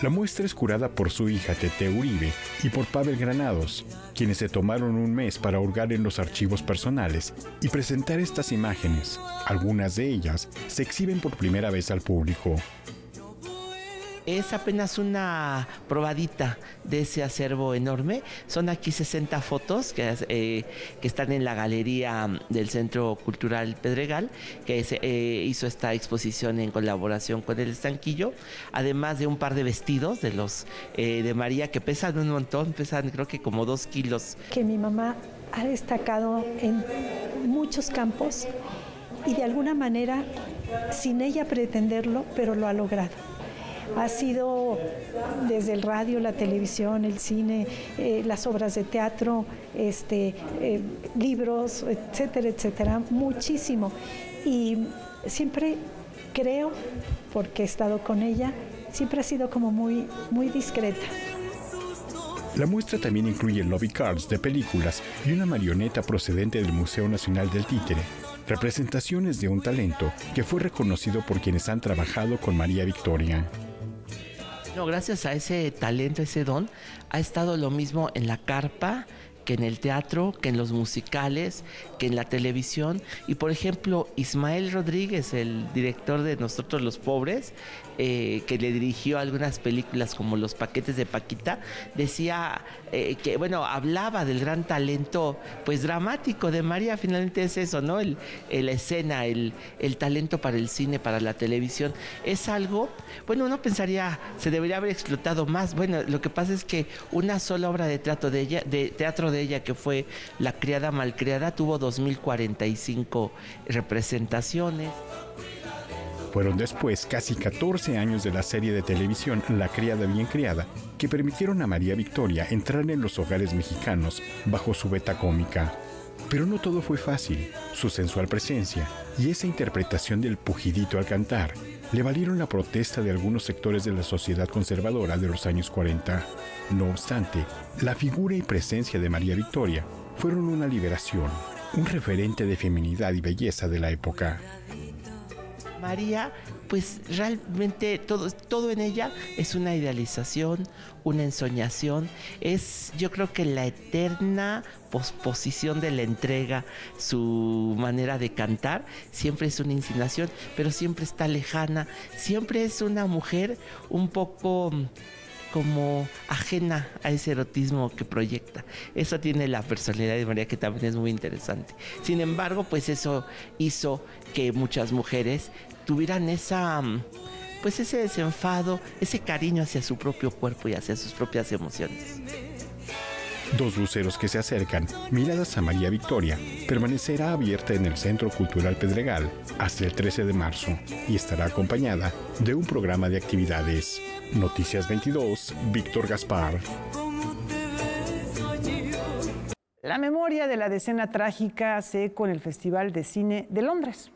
La muestra es curada por su hija Tete Uribe y por Pavel Granados, quienes se tomaron un mes para hurgar en los archivos personales y presentar estas imágenes. Algunas de ellas se exhiben por primera vez al público. Es apenas una probadita de ese acervo enorme. Son aquí 60 fotos que están en la galería del Centro Cultural Pedregal, que hizo esta exposición en colaboración con el Estanquillo, además de un par de vestidos de los de María que pesan un montón, pesan creo que como 2 kilos. Que mi mamá ha destacado en muchos campos y de alguna manera, sin ella pretenderlo, pero lo ha logrado. Ha sido desde el radio, la televisión, el cine, las obras de teatro, libros, etcétera, etcétera, muchísimo. Y siempre creo, porque he estado con ella, siempre ha sido como muy, muy discreta. La muestra también incluye lobby cards de películas y una marioneta procedente del Museo Nacional del Títere, representaciones de un talento que fue reconocido por quienes han trabajado con María Victoria. No, gracias a ese talento, ese don, ha estado lo mismo en la carpa, que en el teatro, que en los musicales, que en la televisión. Y por ejemplo, Ismael Rodríguez, el director de Nosotros los Pobres, que le dirigió algunas películas como Los Paquetes de Paquita, decía que, bueno, hablaba del gran talento, pues dramático de María. Finalmente es eso, ¿no? La escena, el talento para el cine, para la televisión. Es algo, bueno, uno pensaría, se debería haber explotado más. Bueno, lo que pasa es que una sola obra de teatro de ella, que fue La Criada Malcriada, tuvo 2045 representaciones. Fueron después casi 14 años de la serie de televisión La Criada Bien Criada, que permitieron a María Victoria entrar en los hogares mexicanos bajo su beta cómica. Pero no todo fue fácil. Su sensual presencia y esa interpretación del pujidito al cantar le valieron la protesta de algunos sectores de la sociedad conservadora de los años 40. No obstante, la figura y presencia de María Victoria fueron una liberación, un referente de feminidad y belleza de la época. María, pues realmente todo en ella es una idealización, una ensoñación, es yo creo que la eterna posposición de la entrega. Su manera de cantar siempre es una insinuación, pero siempre está lejana, siempre es una mujer un poco como ajena a ese erotismo que proyecta. Eso tiene la personalidad de María, que también es muy interesante. Sin embargo, pues eso hizo que muchas mujeres tuvieran pues ese desenfado, ese cariño hacia su propio cuerpo y hacia sus propias emociones. Dos luceros que se acercan, miradas a María Victoria, permanecerá abierta en el Centro Cultural Pedregal hasta el 13 de marzo y estará acompañada de un programa de actividades. Noticias 22, Víctor Gaspar. La memoria de la decena trágica se eco en el Festival de Cine de Londres.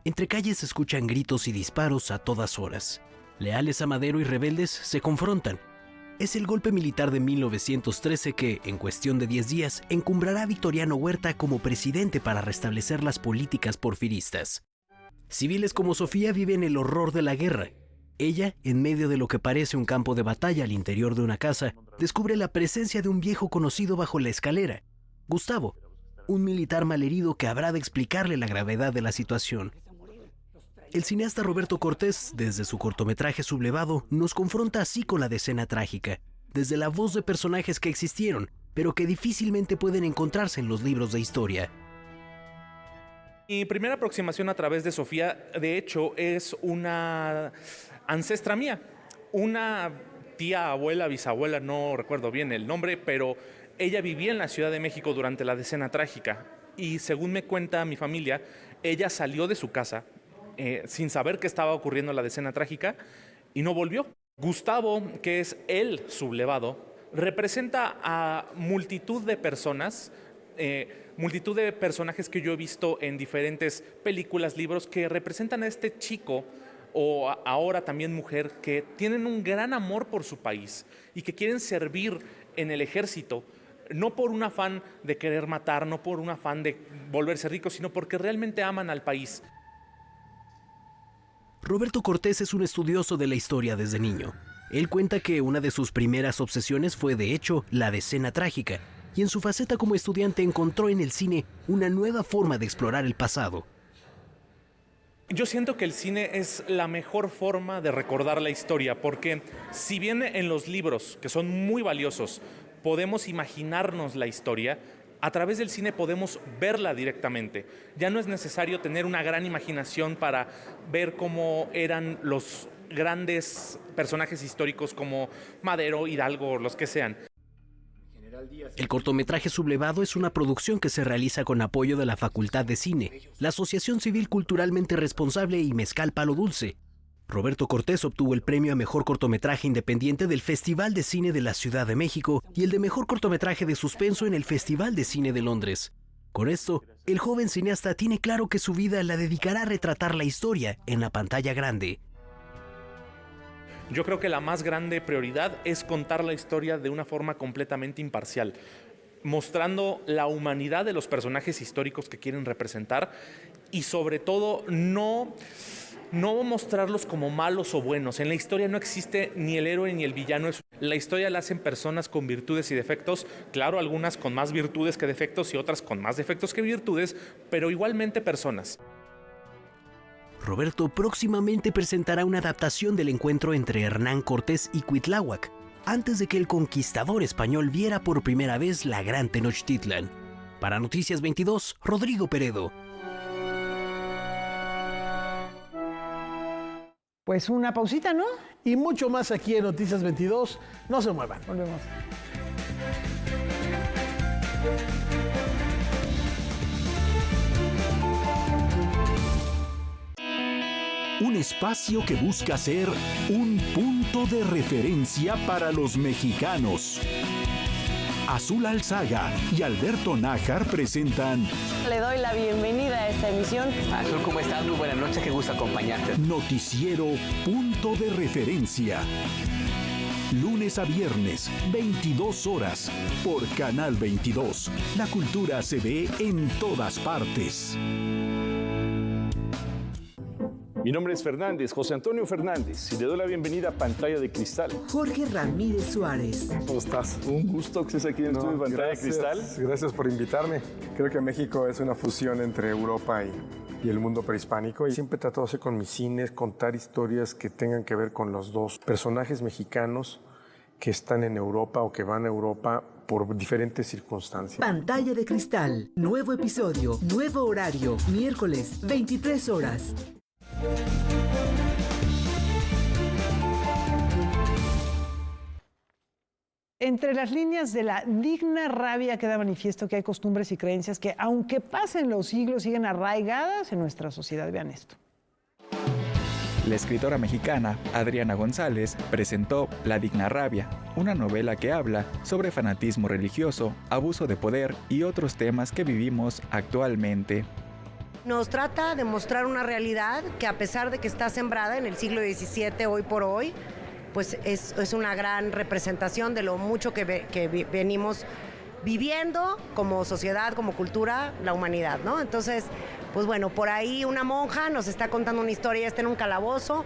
Entre calles se escuchan gritos y disparos a todas horas. Leales a Madero y rebeldes se confrontan. Es el golpe militar de 1913 que, en cuestión de 10 días, encumbrará a Victoriano Huerta como presidente para restablecer las políticas porfiristas. Civiles como Sofía viven el horror de la guerra. Ella, en medio de lo que parece un campo de batalla al interior de una casa, descubre la presencia de un viejo conocido bajo la escalera, Gustavo, un militar malherido que habrá de explicarle la gravedad de la situación. El cineasta Roberto Cortés, desde su cortometraje Sublevado, nos confronta así con la decena trágica, desde la voz de personajes que existieron, pero que difícilmente pueden encontrarse en los libros de historia. Mi primera aproximación a través de Sofía, de hecho, es una ancestra mía, una tía, abuela, bisabuela, no recuerdo bien el nombre, pero ella vivía en la Ciudad de México durante la decena trágica y según me cuenta mi familia, ella salió de su casa sin saber que estaba ocurriendo la decena trágica y no volvió. Gustavo, que es el sublevado, representa a multitud de personas multitud de personajes que yo he visto en diferentes películas, libros, que representan a este chico, o ahora también mujer, que tienen un gran amor por su país y que quieren servir en el ejército, no por un afán de querer matar, no por un afán de volverse ricos, sino porque realmente aman al país. Roberto Cortés es un estudioso de la historia desde niño. Él cuenta que una de sus primeras obsesiones fue, de hecho, la de escena trágica, y en su faceta como estudiante encontró en el cine una nueva forma de explorar el pasado. Yo siento que el cine es la mejor forma de recordar la historia, porque si bien en los libros, que son muy valiosos, podemos imaginarnos la historia, a través del cine podemos verla directamente. Ya no es necesario tener una gran imaginación para ver cómo eran los grandes personajes históricos como Madero, Hidalgo, los que sean. El cortometraje sublevado es una producción que se realiza con apoyo de la Facultad de Cine, la Asociación Civil Culturalmente Responsable y Mezcal Palo Dulce. Roberto Cortés obtuvo el premio a Mejor Cortometraje Independiente del Festival de Cine de la Ciudad de México y el de Mejor Cortometraje de Suspenso en el Festival de Cine de Londres. Con esto, el joven cineasta tiene claro que su vida la dedicará a retratar la historia en la pantalla grande. Yo creo que la más grande prioridad es contar la historia de una forma completamente imparcial, mostrando la humanidad de los personajes históricos que quieren representar y sobre todo no mostrarlos como malos o buenos. En la historia no existe ni el héroe ni el villano. La historia la hacen personas con virtudes y defectos, claro, algunas con más virtudes que defectos y otras con más defectos que virtudes, pero igualmente personas. Roberto próximamente presentará una adaptación del encuentro entre Hernán Cortés y Cuitláhuac, antes de que el conquistador español viera por primera vez la gran Tenochtitlan. Para Noticias 22, Rodrigo Peredo. Pues una pausita, ¿no? Y mucho más aquí en Noticias 22. No se muevan. Volvemos. Un espacio que busca ser un punto de referencia para los mexicanos. Azul Alzaga y Alberto Nájar presentan Le doy la bienvenida a esta emisión. Azul, ¿cómo estás? Muy buenas noches, qué gusto acompañarte. Noticiero Punto de Referencia. Lunes a viernes, 22 horas, por Canal 22. La cultura se ve en todas partes. Mi nombre es Fernández, José Antonio Fernández, y le doy la bienvenida a Pantalla de Cristal. Jorge Ramírez Suárez. ¿Cómo estás? Un gusto que estés aquí en el estudio de Pantalla de Cristal. Gracias por invitarme. Creo que México es una fusión entre Europa y el mundo prehispánico. Y siempre trato de hacer con mis cines, contar historias que tengan que ver con los dos personajes mexicanos que están en Europa o que van a Europa por diferentes circunstancias. Pantalla de Cristal. Nuevo episodio, nuevo horario, miércoles, 23 horas. Entre las líneas de la digna rabia queda manifiesto que hay costumbres y creencias que, aunque pasen los siglos, siguen arraigadas en nuestra sociedad. Vean esto. La escritora mexicana Adriana González presentó La Digna Rabia, una novela que habla sobre fanatismo religioso, abuso de poder y otros temas que vivimos actualmente. Nos trata de mostrar una realidad que, a pesar de que está sembrada en el siglo XVII, hoy por hoy, pues es una gran representación de lo mucho que venimos viviendo como sociedad, como cultura, la humanidad, ¿no? Entonces, pues bueno, por ahí una monja nos está contando una historia, está en un calabozo,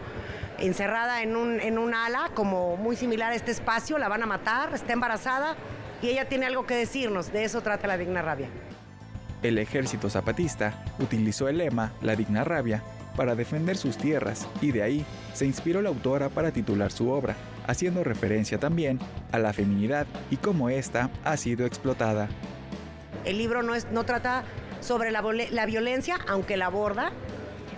encerrada en un ala, como muy similar a este espacio, la van a matar, está embarazada y ella tiene algo que decirnos. De eso trata La Digna Rabia. El ejército zapatista utilizó el lema La Digna Rabia para defender sus tierras y de ahí se inspiró la autora para titular su obra, haciendo referencia también a la feminidad y cómo ésta ha sido explotada. El libro no trata sobre la violencia, aunque la aborda,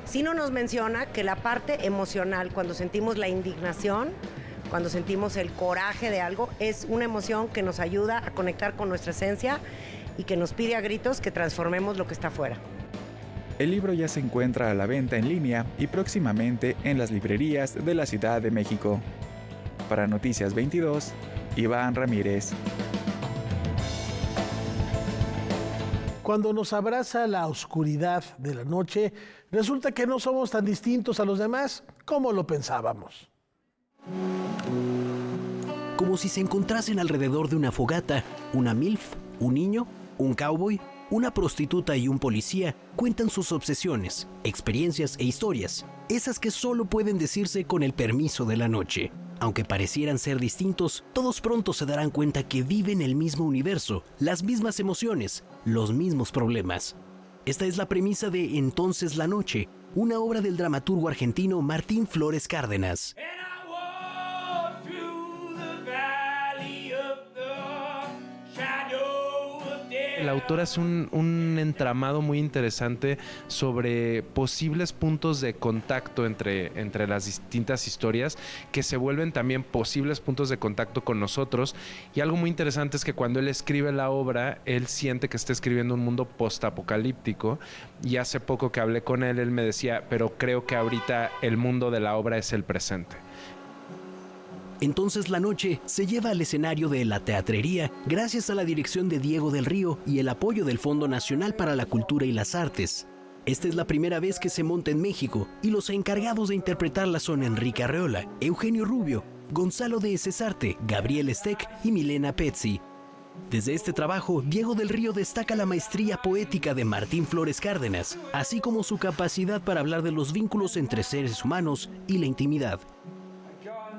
sino nos menciona que la parte emocional, cuando sentimos la indignación, cuando sentimos el coraje de algo, es una emoción que nos ayuda a conectar con nuestra esencia y que nos pide a gritos que transformemos lo que está afuera. El libro ya se encuentra a la venta en línea y próximamente en las librerías de la Ciudad de México. Para Noticias 22, Iván Ramírez. cuando nos abraza la oscuridad de la noche, resulta que no somos tan distintos a los demás como lo pensábamos. Como si se encontrasen alrededor de una fogata, una MILF, un niño, un cowboy, una prostituta y un policía cuentan sus obsesiones, experiencias e historias, esas que solo pueden decirse con el permiso de la noche. Aunque parecieran ser distintos, todos pronto se darán cuenta que viven el mismo universo, las mismas emociones, los mismos problemas. Esta es la premisa de Entonces la Noche, una obra del dramaturgo argentino Martín Flores Cárdenas. El autor hace un entramado muy interesante sobre posibles puntos de contacto entre las distintas historias que se vuelven también posibles puntos de contacto con nosotros. Y algo muy interesante es que cuando él escribe la obra, él siente que está escribiendo un mundo postapocalíptico. Y hace poco que hablé con él me decía, pero creo que ahorita el mundo de la obra es el presente. Entonces la Noche se lleva al escenario de La Teatrería gracias a la dirección de Diego del Río y el apoyo del Fondo Nacional para la Cultura y las Artes. Esta es la primera vez que se monta en México y los encargados de interpretarla son Enrique Arreola, Eugenio Rubio, Gonzalo de Cesarte, Gabriel Steck y Milena Pezzi. Desde este trabajo, Diego del Río destaca la maestría poética de Martín Flores Cárdenas, así como su capacidad para hablar de los vínculos entre seres humanos y la intimidad.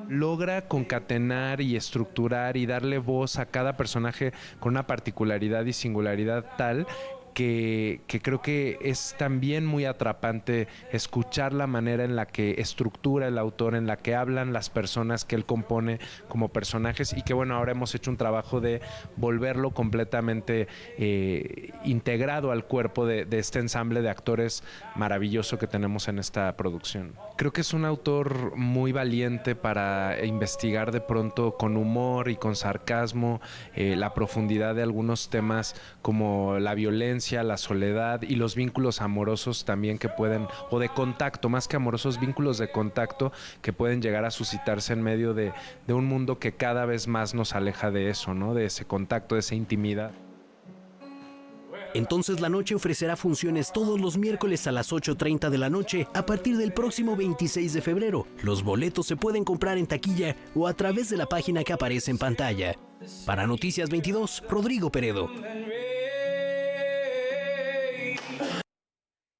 Logra concatenar y estructurar y darle voz a cada personaje con una particularidad y singularidad tal que creo que es también muy atrapante escuchar la manera en la que estructura el autor, en la que hablan las personas que él compone como personajes, y que bueno, ahora hemos hecho un trabajo de volverlo completamente integrado al cuerpo de este ensamble de actores maravilloso que tenemos en esta producción. Creo que es un autor muy valiente para investigar de pronto con humor y con sarcasmo la profundidad de algunos temas como la violencia, la soledad y los vínculos amorosos también que pueden, o de contacto, más que amorosos, vínculos de contacto que pueden llegar a suscitarse en medio de un mundo que cada vez más nos aleja de eso, ¿no? De ese contacto, de esa intimidad. Entonces la Noche ofrecerá funciones todos los miércoles a las 8:30 de la noche a partir del próximo 26 de febrero. Los boletos se pueden comprar en taquilla o a través de la página que aparece en pantalla. Para Noticias 22, Rodrigo Peredo.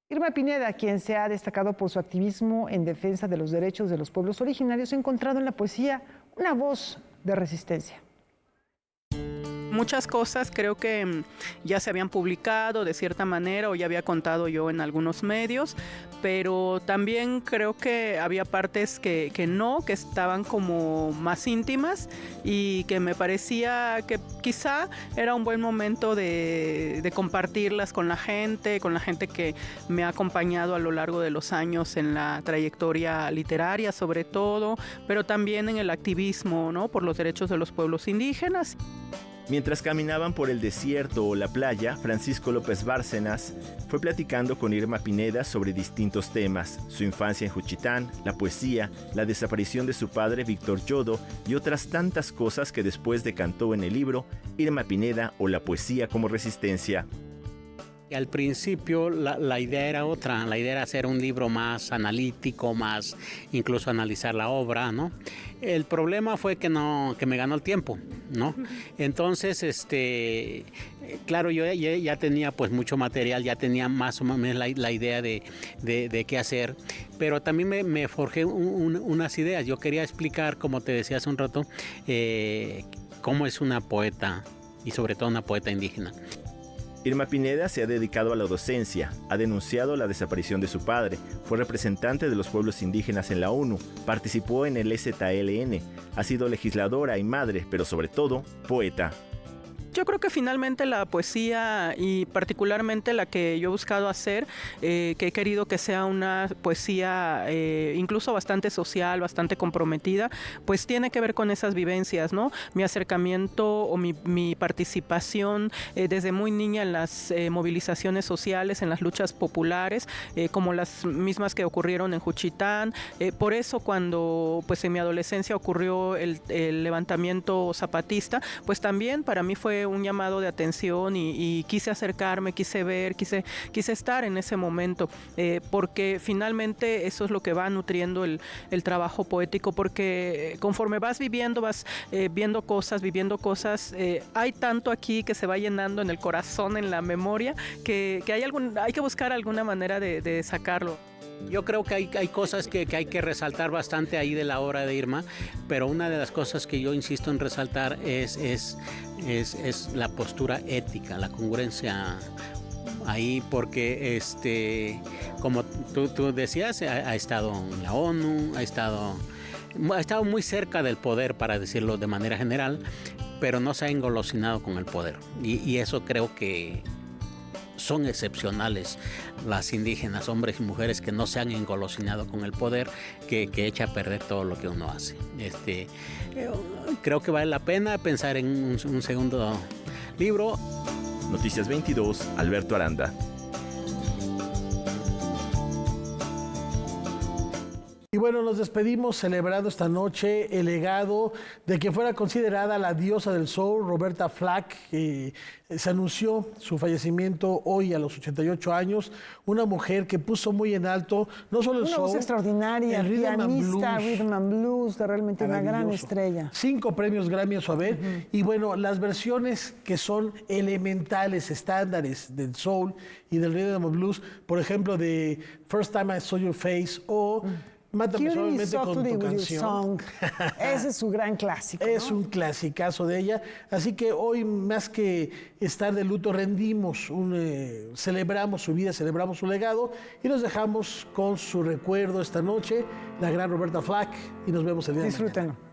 Irma Pineda, quien se ha destacado por su activismo en defensa de los derechos de los pueblos originarios, ha encontrado en la poesía una voz de resistencia. Muchas cosas creo que ya se habían publicado de cierta manera o ya había contado yo en algunos medios, pero también creo que había partes que no, que estaban como más íntimas y que me parecía que quizá era un buen momento de compartirlas con la gente que me ha acompañado a lo largo de los años en la trayectoria literaria sobre todo, pero también en el activismo, ¿no?, por los derechos de los pueblos indígenas. Mientras caminaban por el desierto o la playa, Francisco López Bárcenas fue platicando con Irma Pineda sobre distintos temas: su infancia en Juchitán, la poesía, la desaparición de su padre Víctor Yodo y otras tantas cosas que después decantó en el libro Irma Pineda o la poesía como resistencia. Al principio la idea era otra, la idea era hacer un libro más analítico, más incluso analizar la obra, ¿no? El problema fue que me ganó el tiempo, ¿no? Entonces, claro, yo ya tenía pues mucho material, ya tenía más o menos la idea de qué hacer, pero también me forjé unas ideas. Yo quería explicar, como te decía hace un rato, cómo es una poeta y sobre todo una poeta indígena. Irma Pineda se ha dedicado a la docencia, ha denunciado la desaparición de su padre, fue representante de los pueblos indígenas en la ONU, participó en el EZLN, ha sido legisladora y madre, pero sobre todo, poeta. Yo creo que finalmente la poesía, y particularmente la que yo he buscado hacer, que he querido que sea una poesía incluso bastante social, bastante comprometida, pues tiene que ver con esas vivencias, ¿no? Mi acercamiento o mi participación desde muy niña en las movilizaciones sociales, en las luchas populares, como las mismas que ocurrieron en Juchitán. Por eso cuando pues en mi adolescencia ocurrió el levantamiento zapatista, pues también para mí fue un llamado de atención y quise acercarme, quise ver, quise estar en ese momento, porque finalmente eso es lo que va nutriendo el trabajo poético, porque conforme vas viviendo, vas viviendo cosas, hay tanto aquí que se va llenando en el corazón, en la memoria, que hay que buscar alguna manera de sacarlo. Yo creo que hay cosas que hay que resaltar bastante ahí de la obra de Irma, pero una de las cosas que yo insisto en resaltar es la postura ética, la congruencia ahí, porque como tú decías, ha estado en la ONU, ha estado muy cerca del poder, para decirlo de manera general, pero no se ha engolosinado con el poder. Y eso creo que son excepcionales las indígenas, hombres y mujeres que no se han engolosinado con el poder, que echa a perder todo lo que uno hace. Creo que vale la pena pensar en un segundo libro. Noticias 22, Alberto Aranda. Y bueno, nos despedimos celebrando esta noche el legado de que fuera considerada la diosa del soul, Roberta Flack. Se anunció su fallecimiento hoy a los 88 años. Una mujer que puso muy en alto no solo el soul, una voz extraordinaria, el pianista, rhythm and blues, realmente una gran estrella. 5 premios Grammy a su haber. Y bueno, las versiones que son elementales, estándares del soul y del rhythm and blues, por ejemplo, de First Time I Saw Your Face o Mátame suavemente con tu canción. Ese es su gran clásico, ¿no? Es un clasicazo de ella. Así que hoy, más que estar de luto, celebramos su vida, celebramos su legado y nos dejamos con su recuerdo esta noche, la gran Roberta Flack, y nos vemos el día de mañana. Disfrútenlo.